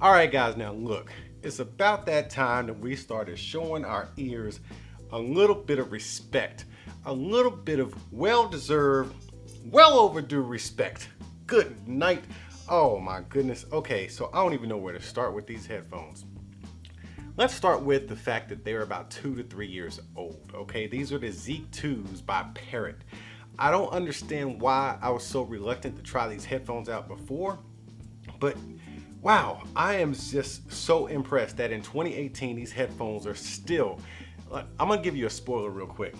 All right, guys, now look, it's about that time that we started showing our ears a little bit of respect, a little bit of well-deserved, well overdue respect. Good night. Oh my goodness. Okay, so I don't even know where to start with these headphones. Let's start with the fact that they're about 2 to 3 years old. Okay, these are the Zik 2s by Parrot. I don't understand why I was so reluctant to try these headphones out before, but wow, I am just so impressed that in 2018 these headphones are still, I'm gonna give you a spoiler real quick.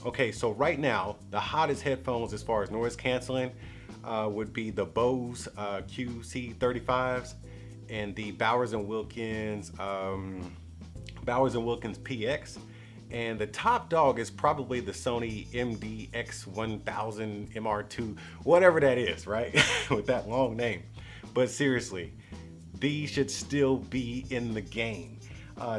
Okay, so right now the hottest headphones as far as noise canceling would be the Bose QC35s and the Bowers & Wilkins PX. And the top dog is probably the Sony MDX1000 MR2, whatever that is, right? With that long name. But seriously, these should still be in the game.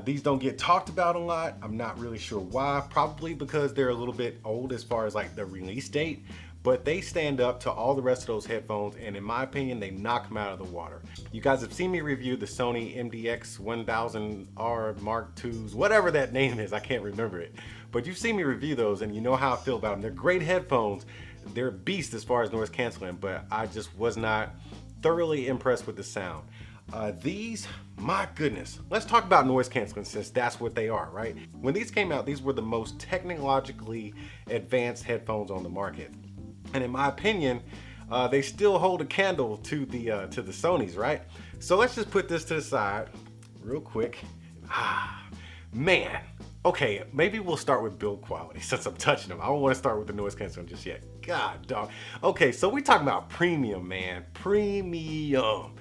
These don't get talked about a lot. I'm not really sure why. Probably because they're a little bit old as far as like the release date, but they stand up to all the rest of those headphones, and in my opinion, they knock them out of the water. You guys have seen me review the Sony MDX1000R Mark IIs, whatever that name is, I can't remember it. But you've seen me review those and you know how I feel about them. They're great headphones. They're beasts as far as noise canceling, but I just was not thoroughly impressed with the sound. These, my goodness, let's talk about noise canceling since that's what they are, right? When these came out, these were the most technologically advanced headphones on the market. And in my opinion, they still hold a candle to the Sonys, right? So let's just put this to the side real quick. Man. Okay, maybe we'll start with build quality since I'm touching them. I don't want to start with the noise canceling just yet. God dog. Okay, so we're talking about premium, man. Premium.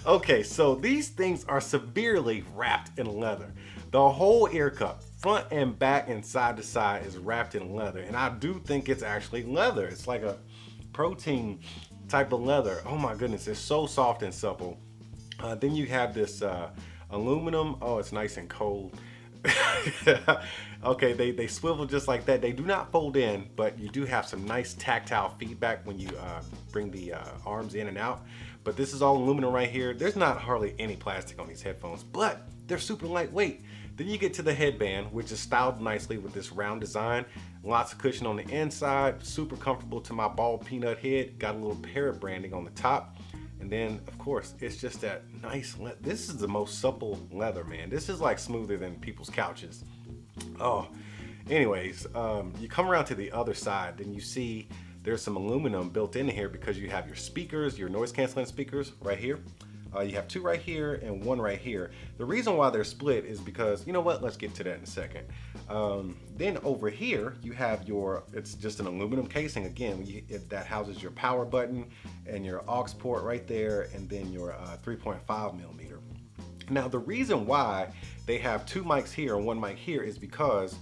Okay, so these things are severely wrapped in leather. The whole ear cup, front and back and side to side, is wrapped in leather. And I do think it's actually leather. It's like a protein type of leather. Oh my goodness, it's so soft and supple. Then you have this aluminum. Oh, it's nice and cold. Okay, they swivel just like that. They do not fold in, but you do have some nice tactile feedback when you bring the arms in and out. But this is all aluminum right here. There's not hardly any plastic on these headphones, but they're super lightweight. Then you get to the headband, which is styled nicely with this round design. Lots of cushion on the inside, super comfortable to my bald peanut head. Got a little Parrot branding on the top. And then, of course, it's just that nice leather. This is the most supple leather, man. This is like smoother than people's couches. Oh, anyways, you come around to the other side, then you see there's some aluminum built in here because you have your speakers, your noise canceling speakers right here. You have two right here and one right here. The reason why they're split is because, you know what, let's get to that in a second. Then over here, you have it's just an aluminum casing again, that houses your power button and your aux port right there, and then your 3.5 millimeter. Now, the reason why they have two mics here and one mic here is because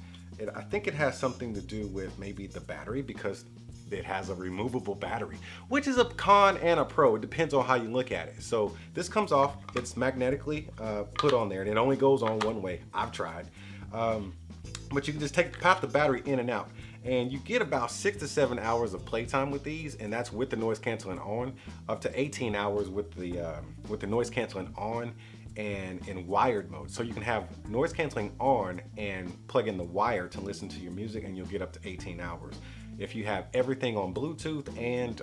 I think it has something to do with maybe the battery, because it has a removable battery, which is a con and a pro. It depends on how you look at it. So this comes off, it's magnetically put on there, and it only goes on one way. I've tried. But you can just pop the battery in and out, and you get about 6 to 7 hours of playtime with these, and that's with the noise canceling on, up to 18 hours with the noise canceling on and in wired mode. So you can have noise canceling on and plug in the wire to listen to your music, and you'll get up to 18 hours. If you have everything on Bluetooth and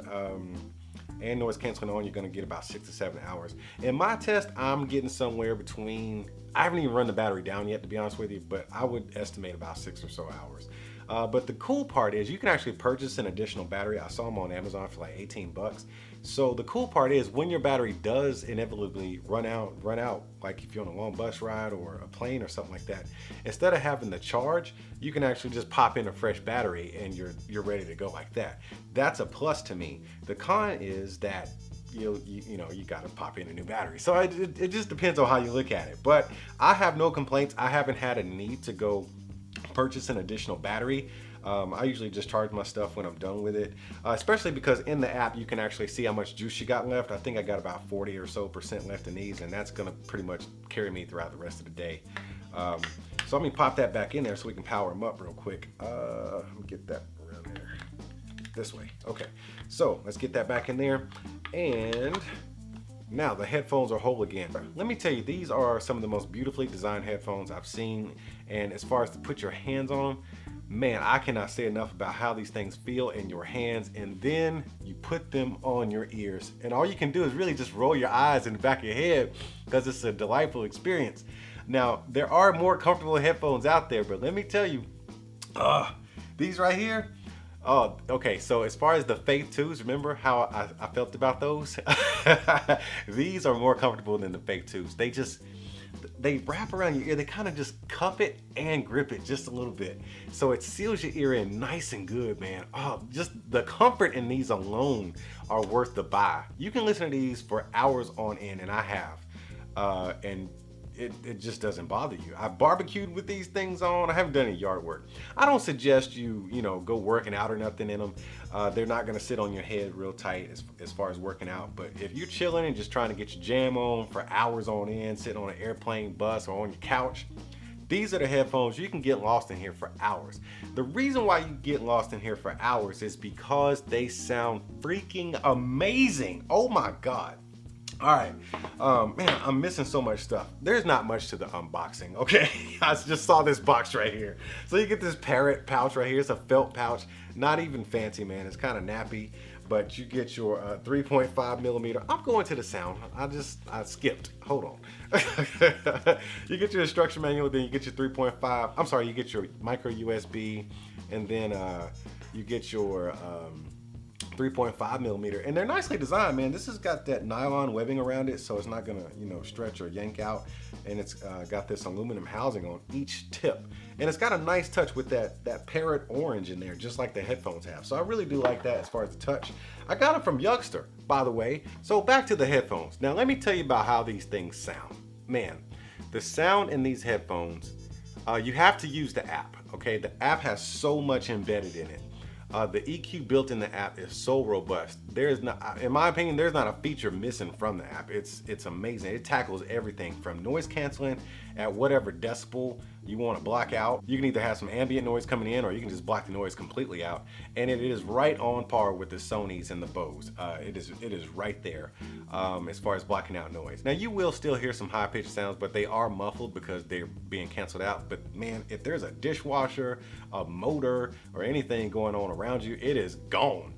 noise canceling on, you're gonna get about 6 to 7 hours. In my test, I'm getting somewhere between, I haven't even run the battery down yet, to be honest with you, but I would estimate about 6 or so hours. But the cool part is you can actually purchase an additional battery. I saw them on Amazon for like 18 bucks. So the cool part is when your battery does inevitably run out, like if you're on a long bus ride or a plane or something like that, instead of having to charge, you can actually just pop in a fresh battery and you're ready to go like that. That's a plus to me. The con is that you got to pop in a new battery. So it just depends on how you look at it. But I have no complaints. I haven't had a need to go purchase an additional battery. I usually just charge my stuff when I'm done with it, especially because in the app you can actually see how much juice you got left. I think I got about 40% or so left in these, and that's gonna pretty much carry me throughout the rest of the day. So let me pop that back in there so we can power them up real quick. Let me get that around there. This way. Okay, so let's get that back in there, and Now the headphones are whole again. Let me tell you, these are some of the most beautifully designed headphones I've seen. And as far as to put your hands on them, man, I cannot say enough about how these things feel in your hands. And then you put them on your ears. And all you can do is really just roll your eyes in the back of your head because it's a delightful experience. Now, there are more comfortable headphones out there, but let me tell you, these right here, oh, okay, so as far as the Faith 2s, remember how I felt about those? These are more comfortable than the Faith 2s. They wrap around your ear, they kind of just cup it and grip it just a little bit. So it seals your ear in nice and good, man. Oh, just the comfort in these alone are worth the buy. You can listen to these for hours on end, and I have. And it just doesn't bother you. I barbecued with these things on. I haven't done any yard work. I don't suggest you go working out or nothing in them. They're not gonna sit on your head real tight as far as working out. But if you're chilling and just trying to get your jam on for hours on end, sitting on an airplane, bus, or on your couch, these are the headphones you can get lost in here for hours. The reason why you get lost in here for hours is because they sound freaking amazing. Oh my God. All right, man, I'm missing so much stuff. There's not much to the unboxing, okay? I just saw this box right here. So you get this Parrot pouch right here. It's a felt pouch, not even fancy, man. It's kind of nappy, but you get your 3.5 millimeter. I'm going to the sound. I skipped. Hold on. You get your instruction manual, then you get your 3.5. I'm sorry, you get your micro USB, and then you get your 3.5 millimeter, and they're nicely designed, man. This has got that nylon webbing around it, so it's not gonna stretch or yank out, and it's got this aluminum housing on each tip, and it's got a nice touch with that Parrot orange in there, just like the headphones have. So I really do like that as far as the touch. I got it from Youngster, by the way. So back to the headphones. Now let me tell you about how these things sound. Man, the sound in these headphones, you have to use the app, okay? The app has so much embedded in it. The EQ built in the app is so robust. There's not, in my opinion, there's not a feature missing from the app. It's amazing. It tackles everything from noise canceling at whatever decibel you want to block out. You can either have some ambient noise coming in, or you can just block the noise completely out. And it is right on par with the Sonys and the Bose. It is right there as far as blocking out noise. Now you will still hear some high pitched sounds, but they are muffled because they're being canceled out. But man, if there's a dishwasher, a motor, or anything going on around you, it is gone.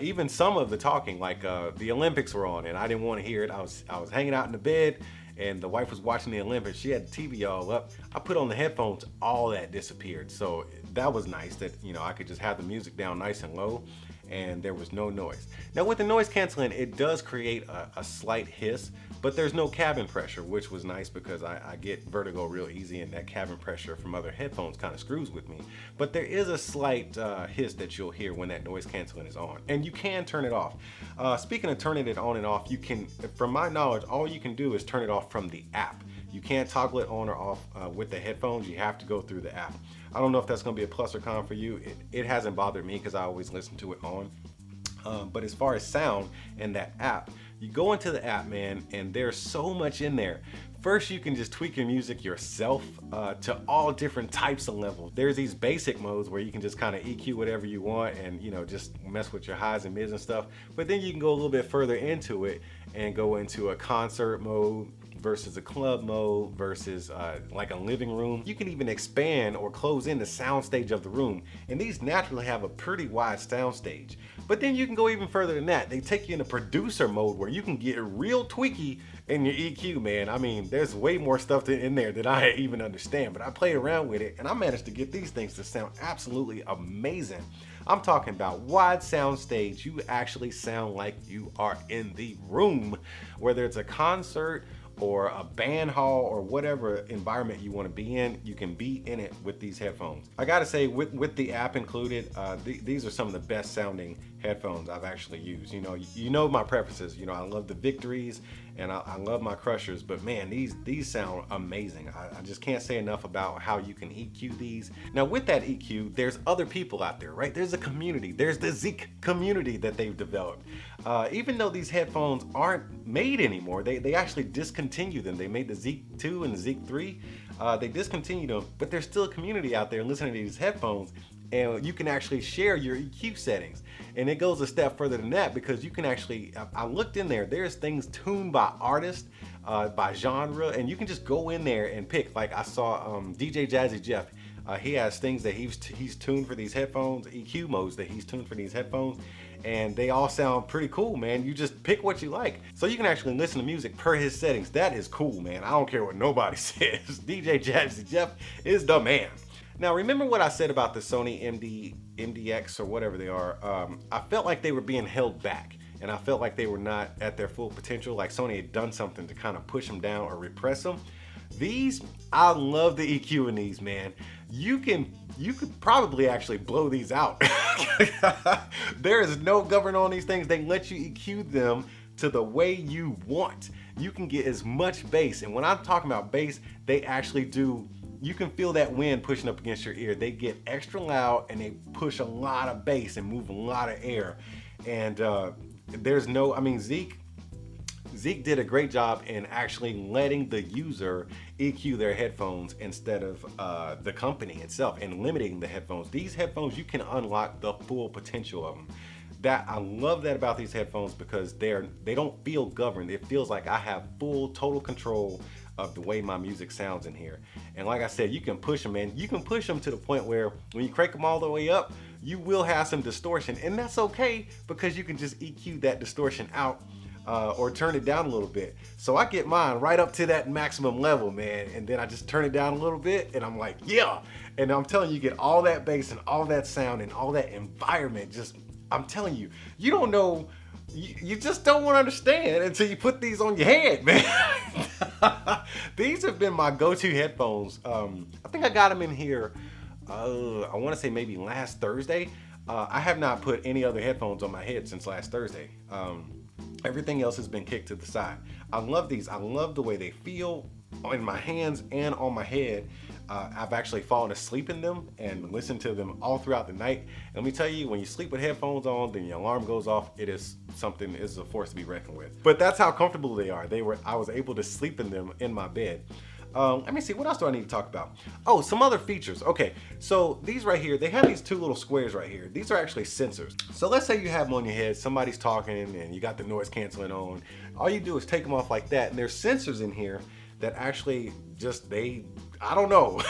Even some of the talking, like the Olympics were on, and I didn't want to hear it. I was hanging out in the bed, and the wife was watching the Olympics. She had the TV all up. I put on the headphones, all that disappeared. So that was nice that I could just have the music down nice and low, and there was no noise. Now with the noise canceling, it does create a slight hiss, but there's no cabin pressure, which was nice because I get vertigo real easy, and that cabin pressure from other headphones kind of screws with me. But there is a slight hiss that you'll hear when that noise canceling is on, and you can turn it off. Speaking of turning it on and off, you can, from my knowledge, all you can do is turn it off from the app. You can't toggle it on or off with the headphones. You have to go through the app. I don't know if that's going to be a plus or con for you. It hasn't bothered me because I always listen to it on. But as far as sound and that app, you go into the app, man, and there's so much in there. First, you can just tweak your music yourself to all different types of levels. There's these basic modes where you can just kind of EQ whatever you want and just mess with your highs and mids and stuff. But then you can go a little bit further into it and go into a concert mode versus a club mode versus like a living room. You can even expand or close in the soundstage of the room, and these naturally have a pretty wide soundstage. But then you can go even further than that. They take you into producer mode where you can get real tweaky in your EQ, man. I mean, there's way more stuff in there that I even understand, but I played around with it and I managed to get these things to sound absolutely amazing. I'm talking about wide soundstage. You actually sound like you are in the room, whether it's a concert or a band hall or whatever environment you want to be in, you can be in it with these headphones. I gotta say, with the app included, these are some of the best sounding headphones I've actually used. You know my preferences. I love the Victories and I love my Crushers, but man, these sound amazing. I just can't say enough about how you can EQ these. Now with that EQ, there's other people out there, right? There's a community. There's the Zik community that they've developed. Even though these headphones aren't made anymore, they actually discontinued them. They made the Zik 2 and the Zik 3. They discontinued them, but there's still a community out there listening to these headphones, and you can actually share your EQ settings. And it goes a step further than that, because you can actually, I looked in there, there's things tuned by artist, by genre, and you can just go in there and pick. Like I saw DJ Jazzy Jeff, he has things that he's tuned for these headphones, EQ modes that he's tuned for these headphones, and they all sound pretty cool, man. You just pick what you like. So you can actually listen to music per his settings. That is cool, man. I don't care what nobody says. DJ Jazzy Jeff is the man. Now, remember what I said about the Sony MDX or whatever they are? I felt like they were being held back, and I felt like they were not at their full potential, like Sony had done something to kind of push them down or repress them. These, I love the EQ in these, man. You could probably actually blow these out. There is no governor on these things. They let you EQ them to the way you want. You can get as much bass, and when I'm talking about bass, they actually do. You can feel that wind pushing up against your ear. They get extra loud and they push a lot of bass and move a lot of air. And there's no, I mean, Zik did a great job in actually letting the user EQ their headphones instead of the company itself, and limiting the headphones. These headphones, you can unlock the full potential of them. I love that about these headphones, because they don't feel governed. It feels like I have full, total control of the way my music sounds in here. And like I said, you can push them, man. You can push them to the point where when you crank them all the way up, you will have some distortion, and that's okay, because you can just EQ that distortion out or turn it down a little bit. So I get mine right up to that maximum level, man, and then I just turn it down a little bit, and I'm like, yeah. And I'm telling you, you get all that bass and all that sound and all that environment. Just, I'm telling you, you don't know. You just don't want to understand until you put these on your head, man. These have been my go-to headphones. I think I got them in here, I want to say maybe last Thursday. I have not put any other headphones on my head since last Thursday. Everything else has been kicked to the side. I love these. I love the way they feel in my hands and on my head. I've actually fallen asleep in them and listened to them all throughout the night. And let me tell you, when you sleep with headphones on, then your alarm goes off. It is something, it is a force to be reckoned with. But that's how comfortable they are. I was able to sleep in them in my bed. Let me see, what else do I need to talk about? Oh, some other features. Okay, so these right here, they have these two little squares right here. These are actually sensors. So let's say you have them on your head, somebody's talking and you got the noise canceling on. All you do is take them off like that, and there's sensors in here that actually just, I don't know,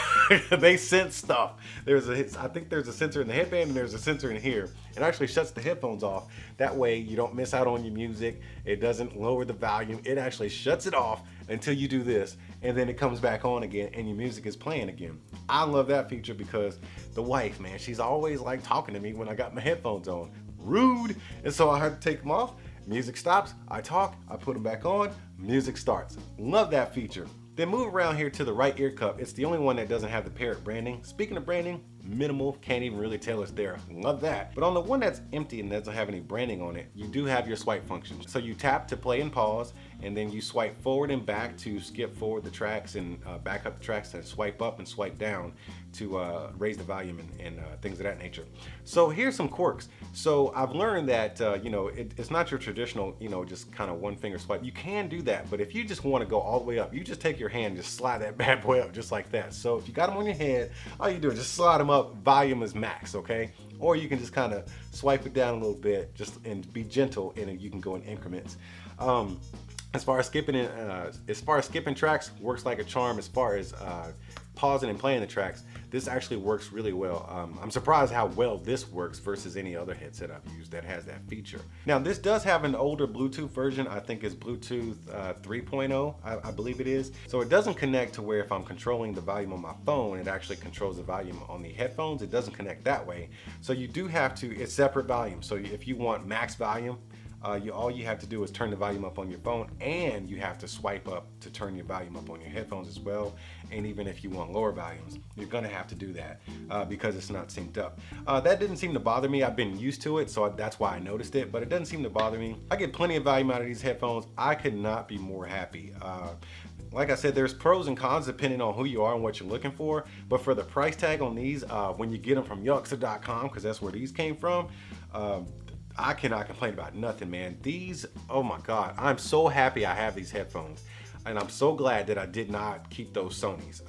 they sense stuff. I think there's a sensor in the headband and there's a sensor in here. It actually shuts the headphones off. That way you don't miss out on your music. It doesn't lower the volume. It actually shuts it off until you do this, and then it comes back on again and your music is playing again. I love that feature, because the wife, man, she's always like talking to me when I got my headphones on. Rude. And so I had to take them off. Music stops, I talk, I put them back on, music starts. Love that feature. Then move around here to the right ear cup. It's the only one that doesn't have the Parrot branding. Speaking of branding, minimal, can't even really tell it's there. Love that. But on the one that's empty and doesn't have any branding on it, you do have your swipe function. So you tap to play and pause, and then you swipe forward and back to skip forward the tracks, and back up the tracks, and swipe up and swipe down to raise the volume and things of that nature. So here's some quirks. So I've learned that it's not your traditional, just kind of one finger swipe. You can do that, but if you just want to go all the way up, you just take your hand and just slide that bad boy up just like that. So if you got them on your head, all you do is just slide them up, volume is max, okay? Or you can just kind of swipe it down a little bit, and be gentle, and you can go in increments. As far as skipping tracks, works like a charm. As far as pausing and playing the tracks, this actually works really well. I'm surprised how well this works versus any other headset I've used that has that feature. Now, this does have an older Bluetooth version. I think it's Bluetooth 3.0, I believe it is. So it doesn't connect to where if I'm controlling the volume on my phone, it actually controls the volume on the headphones. It doesn't connect that way. So you do have to, it's separate volume. So if you want max volume, all you have to do is turn the volume up on your phone, and you have to swipe up to turn your volume up on your headphones as well. And even if you want lower volumes, you're gonna have to do that because it's not synced up. That didn't seem to bother me. I've been used to it, so that's why I noticed it, but it doesn't seem to bother me. I get plenty of volume out of these headphones. I could not be more happy. Like I said, there's pros and cons depending on who you are and what you're looking for. But for the price tag on these, when you get them from Yuxta.com, because that's where these came from, I cannot complain about nothing, man. These, oh my God, I'm so happy I have these headphones. And I'm so glad that I did not keep those Sonys.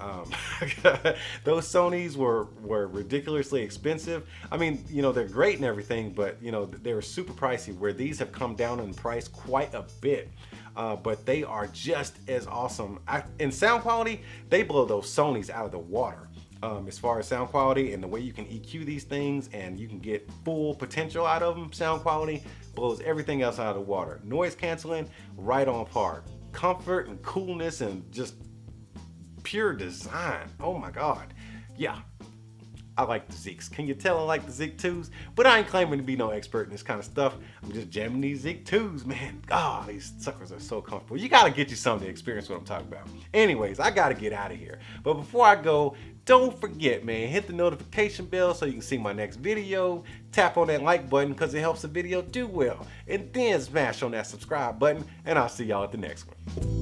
Those Sonys were ridiculously expensive. I mean, you know, they're great and everything, but you know, they were super pricey, where these have come down in price quite a bit. But they are just as awesome. In sound quality, they blow those Sonys out of the water. As far as sound quality and the way you can EQ these things and you can get full potential out of them, sound quality blows everything else out of the water. Noise canceling, right on par. Comfort and coolness and just pure design. Oh my God. Yeah, I like the Ziks. Can you tell I like the Zik 2s? But I ain't claiming to be no expert in this kind of stuff. I'm just jamming these Zik 2s, man. God, these suckers are so comfortable. You gotta get you something to experience what I'm talking about. Anyways, I gotta get out of here. But before I go, don't forget, man, hit the notification bell so you can see my next video. Tap on that like button because it helps the video do well. And then smash on that subscribe button, and I'll see y'all at the next one.